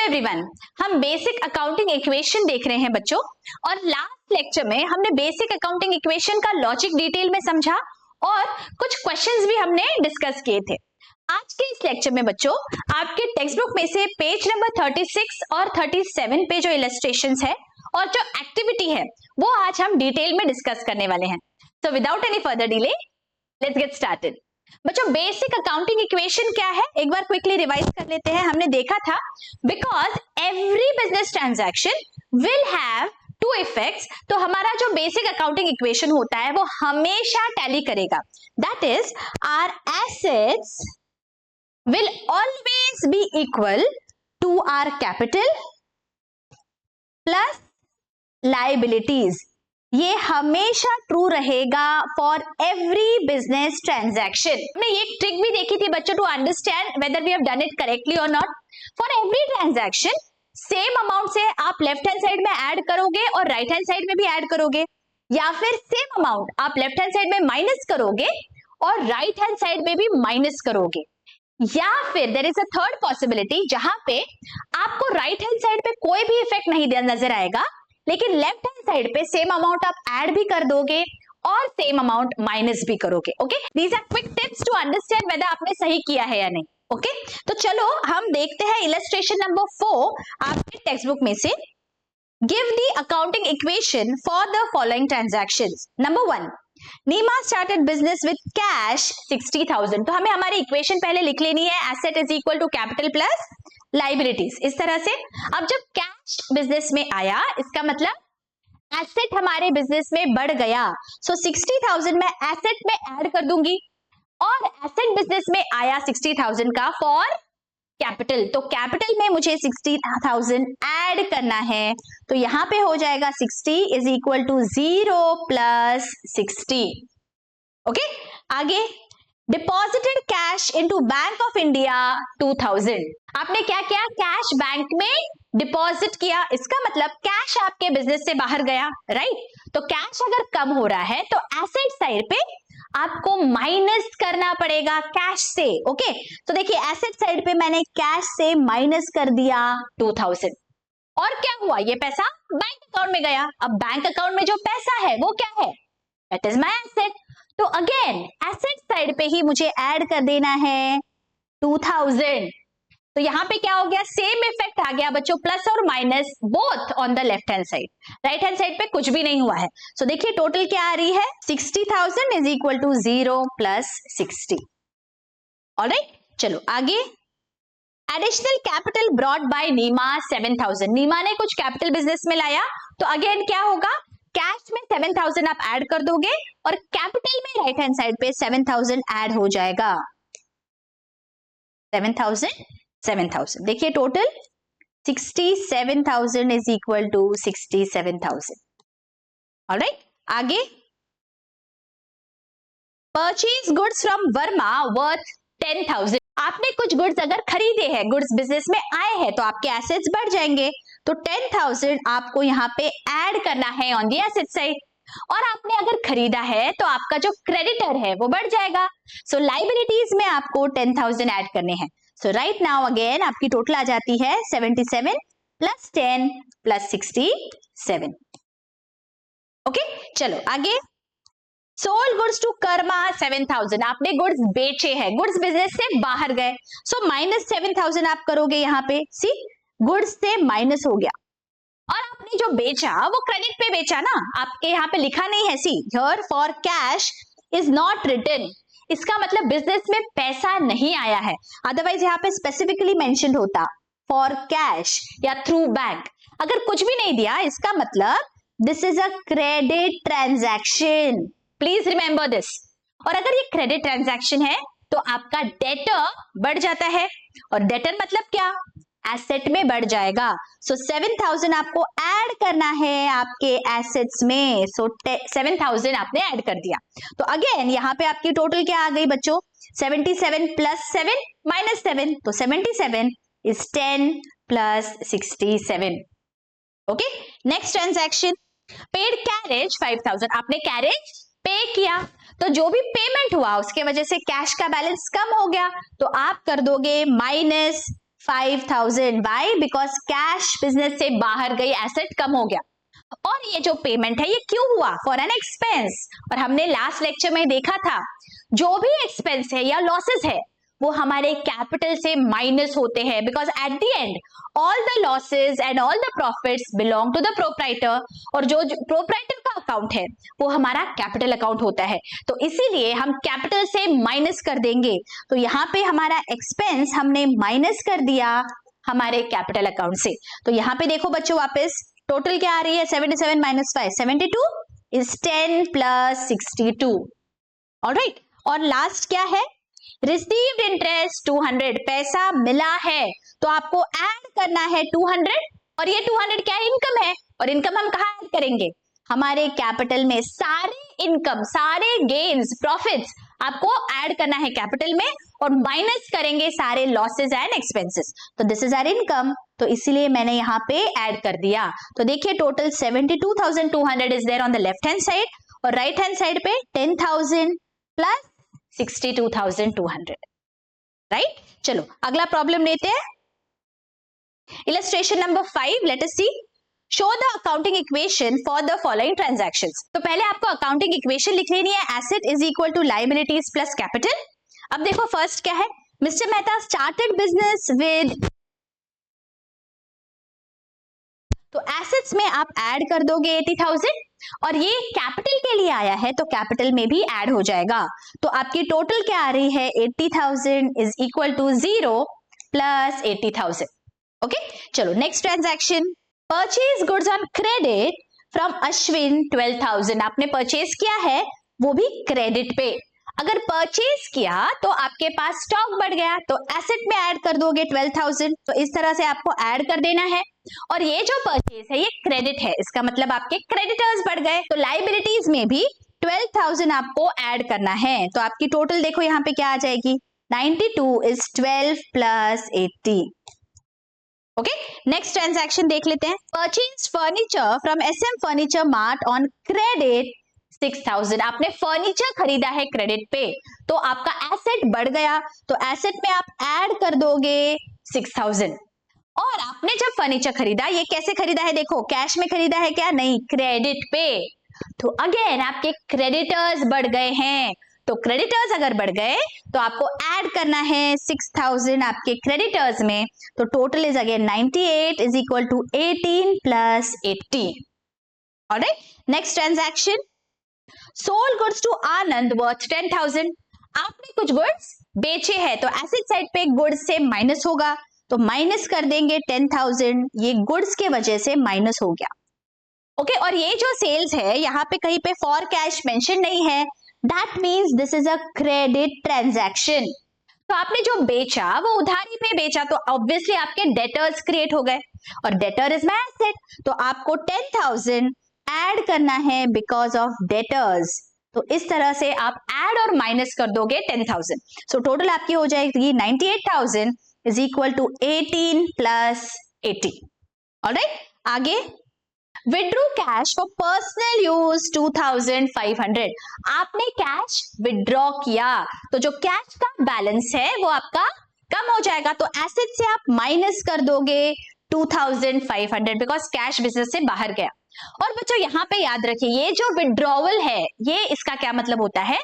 Everyone, हम basic accounting equation देख रहे हैं बच्चों। और लास्ट लेक्चर में हमने बेसिक अकाउंटिंग इक्वेशन का लॉजिक डिटेल में समझा और कुछ क्वेश्चंस भी हमने डिस्कस किए थे। आज के इस लेक्चर में बच्चों आपके टेक्स्ट बुक में से पेज नंबर 36 और 37 पे जो इलस्ट्रेशंस है और जो एक्टिविटी है वो आज हम डिटेल में डिस्कस करने वाले हैं। So without any further delay let's get started. बच्चों बेसिक अकाउंटिंग इक्वेशन क्या है एक बार क्विकली रिवाइज कर लेते हैं। हमने देखा था because every business transaction will have two effects, तो हमारा जो बेसिक अकाउंटिंग इक्वेशन होता है वो हमेशा टैली करेगा। That is our assets will always be equal to our capital plus liabilities. ये हमेशा ट्रू रहेगा फॉर एवरी बिजनेस ट्रांजैक्शन। हमने ये ट्रिक भी देखी थी बच्चों to understand whether we have done it correctly और not. For every transaction same amount से आप लेफ्ट हैंड साइड में ऐड करोगे और राइट हैंड साइड में भी ऐड करोगे, या फिर सेम अमाउंट आप लेफ्ट हैंड साइड में माइनस करोगे और राइट हैंड साइड में भी माइनस करोगे, या फिर there is a third possibility जहां पे आपको राइट हैंड साइड पे कोई भी इफेक्ट नहीं नजर आएगा लेकिन लेफ्ट हैंड साइड पे सेम अमाउंट आप ऐड भी कर दोगे और सेम अमाउंट माइनस भी करोगे। Okay, these are quick tips to understand whether आपने सही किया है या नहीं। ओके, तो चलो हम देखते हैं इलस्ट्रेशन नंबर 4 आपके टेक्स्ट बुक में से। Give the accounting equation for the following transactions. Number 1, Nima started business with cash 60,000। तो हमें हमारी इक्वेशन पहले लिख लेनी है, asset is equal to capital plus liabilities, इस तरह से। अब जब कैश बिजनेस में आया इसका मतलब एसेट हमारे बिजनेस में बढ़ गया, सो 60,000 मैं एसेट में ऐड कर दूंगी और एसेट बिजनेस में आया 60,000 का फॉर कैपिटल, तो कैपिटल में मुझे 60,000 ऐड करना है, तो यहां पे हो जाएगा 60 is equal to 0 plus 60। Okay, आगे deposited cash into bank of India 2000। आपने क्या किया, कैश बैंक में डिपॉजिट किया, इसका मतलब कैश आपके बिजनेस से बाहर गया, राइट। तो कैश अगर कम हो रहा है तो एसेट साइड पे आपको माइनस करना पड़ेगा कैश से। ओके, तो देखिए एसेट साइड पे मैंने कैश से माइनस कर दिया 2000 और क्या हुआ, ये पैसा बैंक अकाउंट में गया। अब बैंक अकाउंट में जो पैसा है वो क्या है, दैट इज माय एसेट। तो अगेन एसेट साइड पे ही मुझे ऐड कर देना है 2000। तो यहां पे क्या हो गया, सेम इफेक्ट आ गया बच्चों, प्लस और minus both on the left hand side. Right hand side पे कुछ भी नहीं हुआ है। सो देखिए टोटल क्या आ रही है, 60,000 is equal to 0 plus 60। Alright, चलो आगे। Additional capital brought by Nima 7,000। Nima ने कुछ कैपिटल बिजनेस में लाया, तो अगेन क्या होगा, कैश में 7,000 आप ऐड कर दोगे और कैपिटल में राइट हैंड साइड पे 7,000 ऐड हो जाएगा। 7,000 देखिए total 67,000 is equal to 67,000। Alright, आगे। Purchase goods from Verma worth 10,000। आपने कुछ गुड्स अगर खरीदे हैं, गुड्स बिजनेस में आए हैं, तो आपके एसेट्स बढ़ जाएंगे, तो 10,000 आपको यहाँ पे ऐड करना है ऑन दी एसेट साइड। और आपने अगर खरीदा है तो आपका जो क्रेडिटर है वो बढ़ जाएगा, सो लायबिलिटीज में आपको 10,000 ऐड करने हैं। सो राइट नाउ अगेन आपकी टोटल आ जाती है 77 प्लस 10 प्लस 67। ओके, चलो आगे। Sold goods to Karma 7,000। आपने गुड्स बेचे हैं, गुड्स बिजनेस से बाहर गए, सो माइनस 7,000 आप करोगे यहाँ पे। सी, गुड्स से माइनस हो गया और आपने जो बेचा वो क्रेडिट पे बेचा ना, आपके यहाँ पे लिखा नहीं है, see here for cash is not written. इसका मतलब बिजनेस में पैसा नहीं आया है, अदरवाइज यहाँ पे स्पेसिफिकली मेंशन्ड होता फॉर कैश या थ्रू बैंक। अगर कुछ भी नहीं दिया इसका मतलब this is a credit transaction, please remember this. और अगर ये क्रेडिट ट्रांजैक्शन है तो आपका डेटर बढ़ जाता है, और डेटर मतलब क्या, एसेट में बढ़ जाएगा। सो 7,000 आपको ऐड करना है आपके एसेट्स में, सो 7,000 आपने ऐड कर दिया। तो अगेन यहाँ पे आपकी टोटल क्या आ गई बच्चों, 77 प्लस 7 माइनस 7, तो 77 is 10 plus 67। Okay, next transaction, paid carriage 5,000। आपने कैरेज पे किया, तो जो भी पेमेंट हुआ उसके वजह से कैश का बैलेंस कम हो गया, तो आप कर दोगे minus 5000. Why? Because cash business से बाहर गई, एसेट कम हो गया. और ये जो पेमेंट है ये क्यों हुआ? For an expense. और हमने लास्ट लेक्चर में देखा था जो भी एक्सपेंस है या लॉसेस है वो हमारे कैपिटल से माइनस होते हैं, because at the end all the losses and all the profits belong to the proprietor. और जो प्रोप्राइटर का अकाउंट है वो हमारा कैपिटल अकाउंट होता है, तो इसीलिए हम कैपिटल से माइनस कर देंगे. तो यहाँ पे हमारा एक्सपेंस हमने माइनस कर दिया हमारे कैपिटल अकाउंट से. तो यहाँ पे देखो बच्चों, वापस टोटल क्या आ रही है? 77 minus 5, 72 is 10 plus 62. ऑलराइट. और लास्ट क्या है? Received interest 200. पैसा मिला है तो आपको ऐड करना है 200. और ये 200 क्या है? इनकम है. और इनकम हम कहाँ ऐड करेंगे? हमारे कैपिटल में. सारे इनकम, सारे गेन्स, प्रॉफिट्स आपको ऐड करना है कैपिटल में और माइनस करेंगे सारे लॉसेस एंड एक्सपेंसेस. तो दिस इज आवर इनकम, तो इसीलिए मैंने यहाँ पे ऐड कर दिया. तो देखिए total 72,200 is there on the left hand side और राइट हैंड साइड पे 10,000 प्लस 62,200. राइट. चलो अगला प्रॉब्लम लेते हैं. Illustration number 5. Let us see. Show the accounting equation for the following transactions. तो पहले आपको अकाउंटिंग इक्वेशन लिख लेनी है. Asset is equal to liabilities plus capital. अब देखो फर्स्ट क्या है? Mister Mehta started business with. तो एसेट्स में आप ऐड कर दोगे 80,000 और ये कैपिटल के लिए आया है तो कैपिटल में भी ऐड हो जाएगा. तो आपकी टोटल क्या आ रही है? 80,000 is equal to 0 plus 80,000. Okay. चलो next transaction. Purchase goods on credit from Ashwin 12,000. आपने परचेज किया है वो भी क्रेडिट पे. अगर परचेज किया तो आपके पास स्टॉक बढ़ गया तो एसेट में ऐड कर दोगे 12,000. तो इस तरह से आपको ऐड कर देना है. और ये जो परचेज है ये क्रेडिट है, इसका मतलब आपके क्रेडिटर्स बढ़ गए. तो लायबिलिटीज में भी 12,000 आपको ऐड करना है. तो आपकी टोटल देखो यहाँ पे क्या आ जाएगी? 92 is 12 plus 80. Okay. Next transaction देख लेते हैं. Purchase furniture from SM furniture mart on credit 6,000. आपने फर्नीचर खरीदा है क्रेडिट पे तो आपका एसेट बढ़ गया. तो एसेट में आप ऐड कर दोगे 6,000. और आपने जब फर्नीचर खरीदा, ये कैसे खरीदा है? देखो कैश में खरीदा है क्या? नहीं, क्रेडिट पे. तो अगेन आपके क्रेडिटर्स बढ़ गए हैं. तो क्रेडिटर्स अगर बढ़ गए तो आपको ऐड करना है 6,000 आपके क्रेडिटर्स में. तो total is again 98 is equal to 18 plus 80. Alright. Next transaction. Sold goods to Anand worth 10,000. आपने कुछ गुड्स बेचे हैं तो एसेट साइड पे गुड्स से माइनस होगा तो माइनस कर देंगे 10,000. ये गुड्स के वजह से माइनस हो गया. ओके. और ये जो सेल्स है यहाँ पे कहीं पे फॉर कैश मेंशन नहीं है. That means this is a credit transaction. तो आपने जो बेचा वो उधारी पे बेचा तो ऑब्वियसली आपके डेटर्स क्रिएट हो गए और डेटर इज माय एसेट. तो आपको 10,000 ऐड करना है बिकॉज ऑफ डेटर्स. तो इस तरह से आप ऐड और माइनस कर दोगे 10,000. सो टोटल आपकी हो जाएगी 98,000 is equal to 18 plus 80. Alright. आगे. Withdrew cash for personal use 2,500. आपने कैश विड्रॉ किया तो जो कैश का बैलेंस है वो आपका कम हो जाएगा. तो एसेट से आप माइनस कर दोगे 2,500 बिकॉज कैश बिजनेस से बाहर गया. और बच्चों यहाँ पे याद रखिए ये जो विड्रॉवल है ये इसका क्या मतलब होता है?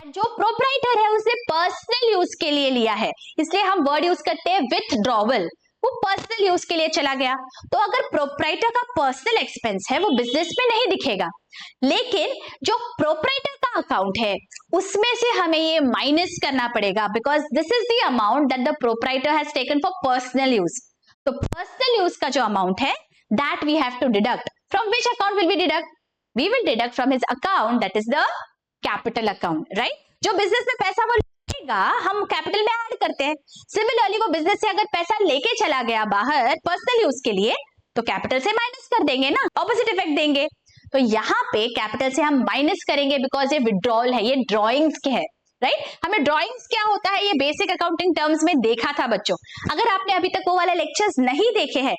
जो प्रोप्राइटर है उसने पर्सनल यूज के लिए लिया है, इसलिए हम वर्ड यूज करते हैं विथड्रॉवल. वो पर्सनल यूज के लिए चला गया. तो अगर प्रोप्राइटर का पर्सनल एक्सपेंस है वो बिजनेस में नहीं दिखेगा, लेकिन जो प्रोप्राइटर का अकाउंट है उसमें से हमें ये माइनस करना पड़ेगा because this is the amount that the proprietor has taken for personal use. तो पर्सनल यूज का जो अमाउंट है that we have to deduct. From which account will we deduct? We will deduct from his account that is the capital account. Right. जो business में पैसा वो लेगा हम कैपिटल में ऐड करते हैं. सिमिलरली वो बिजनेस से अगर पैसा लेके चला गया बाहर पर्सनल यूज के लिए तो कैपिटल से माइनस कर देंगे ना, ऑपोजिट इफेक्ट देंगे. तो यहाँ पे कैपिटल से हम माइनस करेंगे बिकॉज ये विड्रॉल है, ये ड्रॉइंग्स के है. राइट हमें ड्राइंग्स क्या होता है ये बेसिक अकाउंटिंग टर्म्स में देखा था बच्चों। अगर आपने अभी तक वो वाले लेक्चर्स नहीं देखे हैं,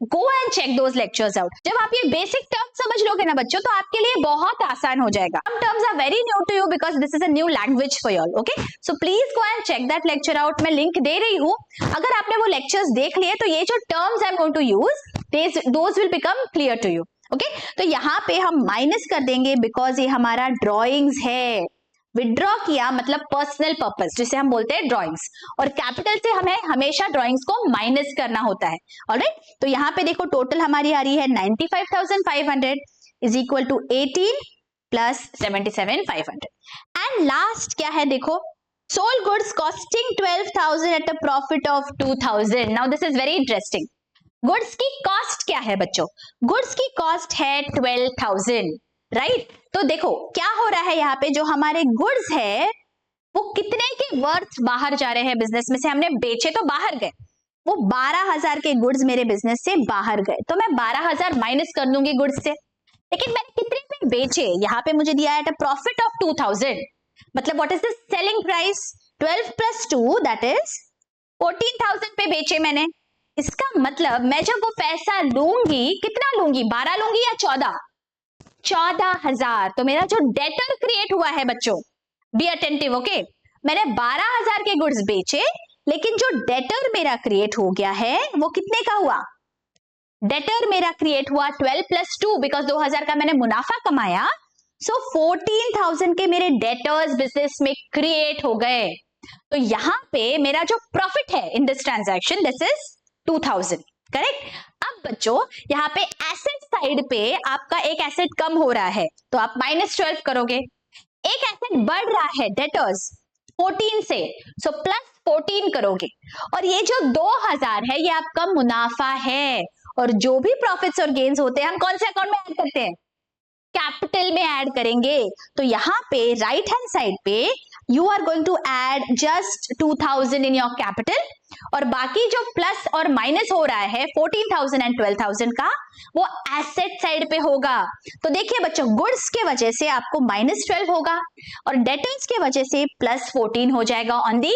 go and check those lectures out. जब आप ये बेसिक टर्म्स समझ लोगे ना बच्चों, तो आपके लिए बहुत आसान हो जाएगा। Some terms are very new to you because this is a new language for you all. Okay, so please go and check that lecture out. मैं लिंक दे रही हूँ, अगर आपने वो लेक्चर्स देख लिए तो ये जो terms I am going to use those will become clear to you. Okay, तो यहाँ पे हम माइनस कर देंगे बिकॉज ये हमारा ड्रॉइंग्स है। विड्रॉ किया मतलब पर्सनल पर्पस जिसे हम बोलते हैं ड्राइंग्स, और कैपिटल से हमें हमेशा ड्राइंग्स को माइनस करना होता है। ऑलराइट, तो यहाँ पे देखो टोटल हमारी आ रही है 95,500 is equal to 18 plus 77,500। And last क्या है देखो, sold goods costing 12,000 at a profit of 2,000। Now this is very interesting. Goods की कॉस्ट क्या है बच्चों? गुड्स की कॉस्ट है 12,000, राइट? तो देखो क्या हो रहा है यहाँ पे, जो हमारे गुड्स है वो कितने के वर्थ बाहर जा रहे हैं बिजनेस में से, हमने बेचे तो बाहर गए, वो 12,000 के गुड्स मेरे बिजनेस से बाहर गए, तो मैं 12,000 माइनस कर दूंगी गुड्स से। लेकिन मैंने कितने में बेचे? यहाँ पे मुझे दिया है एट अ प्रॉफिट ऑफ 2,000, मतलब what is the selling price? 12 plus 2 that is 14,000 पे बेचे मैंने। इसका मतलब मैं जब वो पैसा लूंगी, कितना लूंगी? 12 लूंगी या 14? 14,000। तो मेरा जो डेटर क्रिएट हुआ है बच्चों, बी अटेंटिव, ओके, मैंने 12,000 के गुड्स बेचे, लेकिन जो डेटर मेरा क्रिएट हो गया है वो कितने का हुआ? डेटर मेरा क्रिएट हुआ 12 प्लस 2 बिकॉज 2,000 का मैंने मुनाफा कमाया, सो 14,000 के मेरे डेटर्स बिजनेस में क्रिएट हो गए। तो यहां पे मेरा जो प्रॉफिट है in this transaction this is 2,000, correct? अब बच्चों यहाँ पे एसेट साइड पे आपका एक एसेट कम हो रहा है, तो आप -12 करोगे। एक एसेट बढ़ रहा है डेटर्स 14 से, सो प्लस 14 करोगे। और ये जो 2,000 है ये आपका मुनाफा है, और जो भी प्रॉफिट्स और गेन्स होते हैं हम कौन से अकाउंट में ऐड करते हैं? कैपिटल में ऐड करेंगे। तो यहाँ पे राइट हैंड साइड पे you are going to add just 2,000 in your capital, और बाकी जो प्लस और माइनस हो रहा है 14,000 एंड 12,000 का, वो एसेट साइड पे होगा। तो देखिए बच्चों, गुड्स के वजह से आपको -12 होगा और डेटर्स के वजह से +14 हो जाएगा on the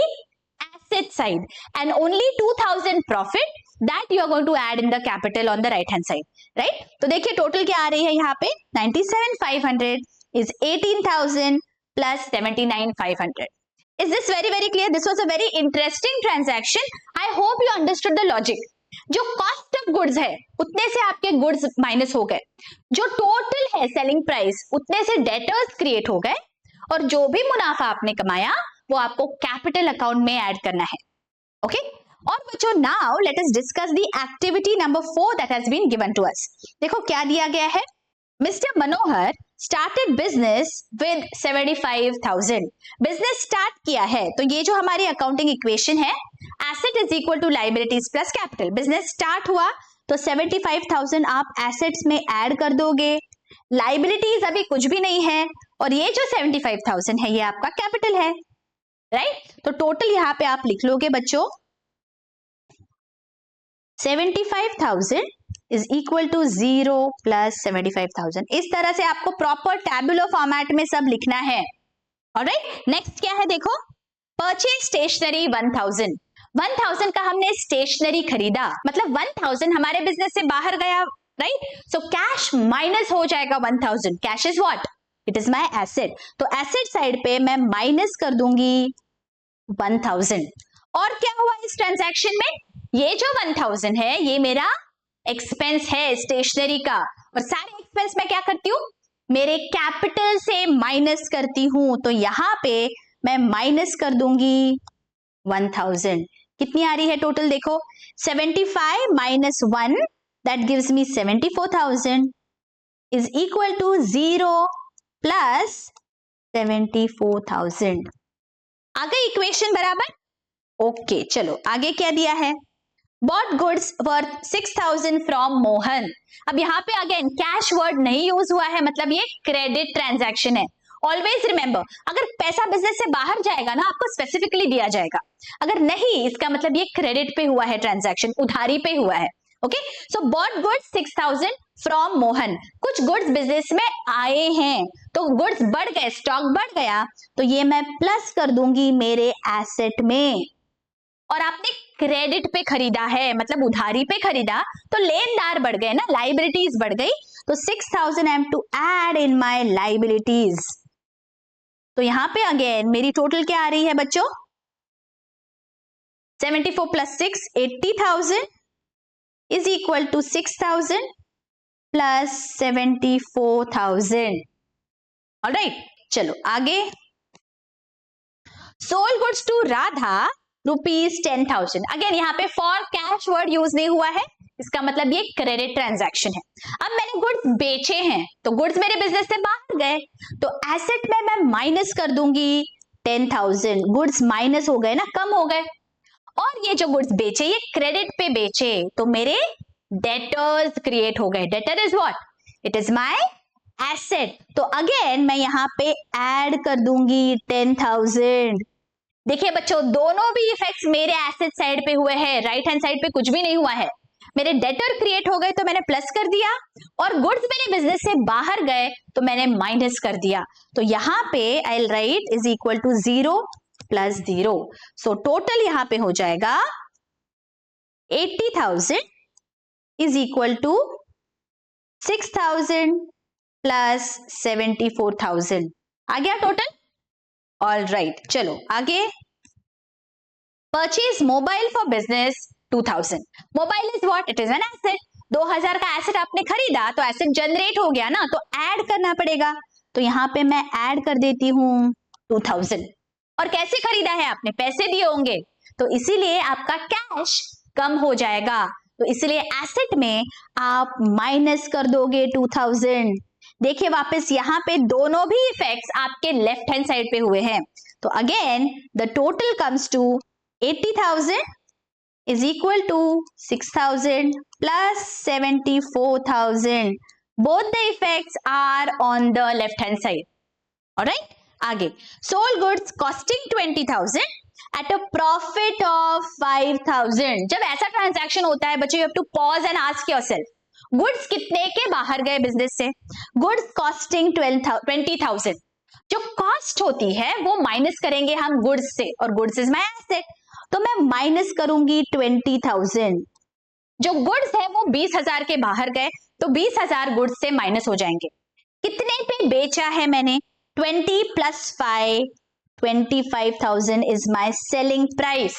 asset side, and only 2,000 profit that you are going to add in the capital on the right hand side, right? तो देखिए टोटल क्या आ रही है यहाँ पे, 97,500 is 18,000 plus 79,500. Is this very clear? This was a very interesting transaction. I hope you understood the logic. जो cost of goods है उतने से आपके गुड्स माइनस हो गए, जो टोटल है सेलिंग प्राइस उतने से डेटर्स क्रिएट हो गए, और जो भी मुनाफा आपने कमाया वो आपको कैपिटल अकाउंट में ऐड करना है। ओके, और बच्चों now let us discuss the activity number 4 that has been given to us. देखो क्या दिया गया है, mister Manohar started business with 75,000। Business start किया है, तो ये जो हमारी अकाउंटिंग इक्वेशन है, asset is equal to liabilities plus capital. Business start हुआ तो 75,000 आप एसेट्स में ऐड कर दोगे, लायबिलिटीज अभी कुछ भी नहीं है, और ये जो 75,000 है ये आपका कैपिटल है, राइट? तो टोटल यहाँ पे आप लिख लोगे बच्चों 75,000 is equal to 0 plus 75,000। इस तरह से आपको प्रॉपर टैबुलर फॉर्मेट में सब लिखना है। ऑलराइट, नेक्स्ट क्या है देखो, परचेज स्टेशनरी 1,000। 1,000 का हमने स्टेशनरी खरीदा, मतलब 1,000 हमारे बिजनेस से बाहर गया, राइट? सो कैश माइनस हो जाएगा 1,000। Cash is what? It is my asset. तो एसेट साइड पे मैं माइनस कर दूंगी 1,000। और क्या हुआ इस ट्रांजैक्शन में, ये जो 1,000 है ये मेरा एक्सपेंस है स्टेशनरी का, और सारे एक्सपेंस मैं क्या करती हूँ, मेरे कैपिटल से माइनस करती हूं। तो यहां पे मैं माइनस कर दूंगी 1,000। कितनी आ रही है टोटल देखो, 75 minus 1 that gives me 74,000 is equal to 0 plus 74,000। आ गई इक्वेशन बराबर? ओके, चलो आगे क्या दिया है, bought goods worth 6,000 from Mohan. अब यहाँ पे अगेन कैश वर्ड नहीं यूज हुआ है, मतलब ये क्रेडिट ट्रांजैक्शन है। ऑलवेज रिमेंबर, अगर पैसा बिजनेस से बाहर जाएगा ना आपको स्पेसिफिकली दिया जाएगा, अगर नहीं इसका मतलब ये क्रेडिट पे हुआ है ट्रांजैक्शन, उधारी पे हुआ है। Okay, so bought goods 6,000 from Mohan. कुछ गुड्स बिजनेस में आए हैं तो गुड्स बढ़ गए, स्टॉक बढ़ गया, तो ये मैं प्लस कर दूंगी मेरे एसेट में। और आपने क्रेडिट पे खरीदा है, मतलब उधारी पे खरीदा, तो लेनदार बढ़ गए ना, लाइबिलिटीज बढ़ गई, तो 6,000 I am to add in my liabilities. तो यहां पे अगेन मेरी टोटल क्या आ रही है बच्चों, 74 plus 6 80,000 is equal to 6,000 plus 74,000. Alright, चलो आगे। Sold goods to Radha rupees 10,000. Again यहाँ पे फॉर कैश वर्ड यूज नहीं हुआ है, इसका मतलब ये क्रेडिट ट्रांजैक्शन है। अब मैंने गुड्स बेचे हैं तो गुड्स मेरे बिजनेस से बाहर गए, तो एसेट में मैं माइनस कर दूंगी 10,000। गुड्स माइनस हो गए ना, कम हो गए, और ये जो गुड्स बेचे ये क्रेडिट पे बेचे तो मेरे डेटर्स क्रिएट हो गए। Debtor is what, it is my asset. तो अगेन मैं यहां पे ऐड कर दूंगी 10,000। देखिए बच्चों, दोनों भी इफेक्ट्स मेरे एसेट साइड पे हुए हैं, राइट हैंड साइड पे कुछ भी नहीं हुआ है। मेरे डेटर क्रिएट हो गए तो मैंने प्लस कर दिया, और गुड्स मेरे बिजनेस से बाहर गए तो मैंने माइनस कर दिया। तो यहां पे I will write is equal to 0 plus 0। So total यहां पे हो जाएगा 80,000 is equal to 6,000 plus 74,000। आ गया टोटल? ऑल राइट, चलो आगे। Purchase mobile for business 2,000। Mobile is what, it is an asset. 2,000 का एसेट आपने खरीदा तो एसेट जनरेट हो गया ना, तो ऐड करना पड़ेगा। तो यहां पे मैं ऐड कर देती हूं 2,000। और कैसे खरीदा है आपने, पैसे दिए होंगे, तो इसीलिए आपका कैश कम हो जाएगा, तो इसलिए एसेट में आप माइनस कर दोगे 2,000। देखिए वापस यहां पे दोनों भी इफेक्ट्स आपके लेफ्ट हैंड साइड पे हुए हैं, तो again the total comes to 80,000 is equal to 6,000 plus 74,000. Both the effects are on the left hand side. Alright, आगे। Sold goods costing 20,000 at a profit of 5,000. जब ऐसा ट्रांजैक्शन होता है बच्चों, you have to pause and ask yourself, goods कितने के बाहर गए बिजनेस से? Goods costing 20,000। जो कॉस्ट होती है वो माइनस करेंगे हम गुड्स से, और गुड्स इज माय एसेट, तो मैं माइनस करूंगी 20,000। जो गुड्स है वो 20,000 के बाहर गए, तो 20,000 गुड्स से माइनस हो जाएंगे। कितने पे बेचा है मैंने? 20 plus 5, 25,000 is my selling price,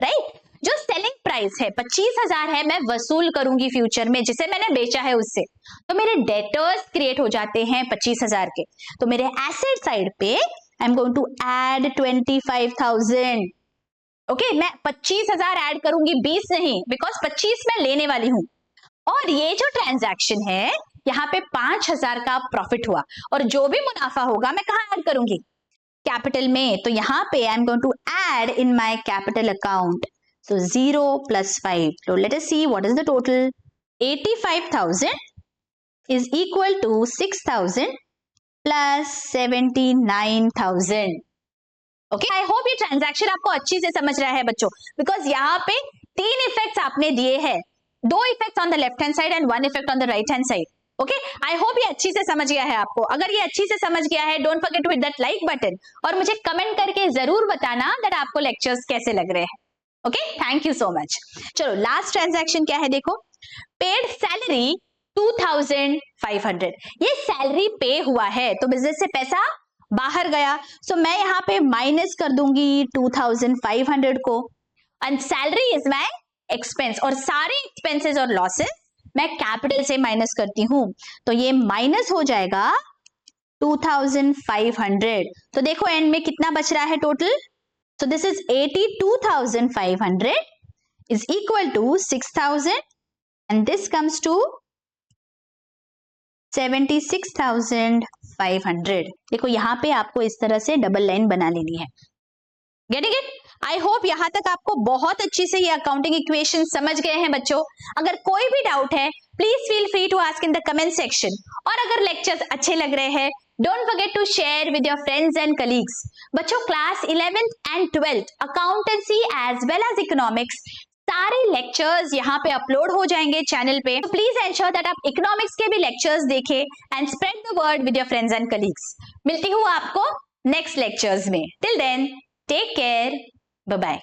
right. जो सेलिंग प्राइस है 25,000 है, मैं वसूल करूंगी फ्यूचर में जिसे मैंने बेचा है उससे, तो मेरे डेटर्स क्रिएट हो जाते हैं 25,000 के। तो मेरे एसेट साइड पे I am going to add 25,000। Okay, मैं 25,000 ऐड करूंगी, 20 नहीं, बिकॉज 25 मैं लेने वाली हूं। और ये जो ट्रांजैक्शन है यहाँ पे 5,000 का प्रॉफिट हुआ, और जो भी मुनाफा होगा मैं कहाँ ऐड करूंगी? कैपिटल में। तो यहाँ पे I am going to add in my capital account. So 0 plus 5. So let us see what is the total. 85,000 is equal to 6,000 plus 79,000. Okay, I hope ये ट्रांजैक्शन आपको अच्छी से समझ रहा है बच्चों, बिकॉज यहाँ पे 3 इफेक्ट्स आपने दिए हैं, 2 effects on the left hand side and 1 effect on the right hand side. Okay, I hope ये अच्छी से समझ गया है आपको। अगर ये अच्छी से समझ गया है, don't forget to hit that like button, और मुझे कमेंट करके जरूर बताना दैट आपको लेक्चर्स कैसे लग रहे हैं। Okay, thank you so much. चलो लास्ट ट्रांजैक्शन क्या है देखो। Paid salary 2,500। ये सैलरी पे हुआ है तो बिजनेस से पैसा बाहर गया, सो मैं यहाँ पे माइनस कर दूंगी 2,500 को, and salary is my expense, और सारे एक्सपेंसेस और लॉसेस मैं कैपिटल से माइनस करती हूं, तो ये माइनस हो जाएगा 2,500। तो देखो एंड में कितना बच रहा है total. So this is 82,500 is equal to 6,000, and this comes to 76,500। देखो यहाँ पे आपको इस तरह से डबल लाइन बना लेनी है। Getting it? आई होप यहाँ तक आपको बहुत अच्छी से ये अकाउंटिंग इक्वेशन समझ गए हैं बच्चों। अगर कोई भी डाउट है please feel free to ask in the comment section, और अगर लेक्चर्स अच्छे लग रहे हैं don't forget to share with your friends and colleagues. बच्चों class 11th and 12th accountancy as well as economics सारे लेक्चर्स यहाँ पे अपलोड हो जाएंगे चैनल पे, तो प्लीज एंश्योर दैट आप इकोनॉमिक्स के भी लेक्चर्स देखें and spread the word with your friends and colleagues. मिलती हूँ आपको नेक्स्ट लेक्चर्स में। Till then take care, bye bye.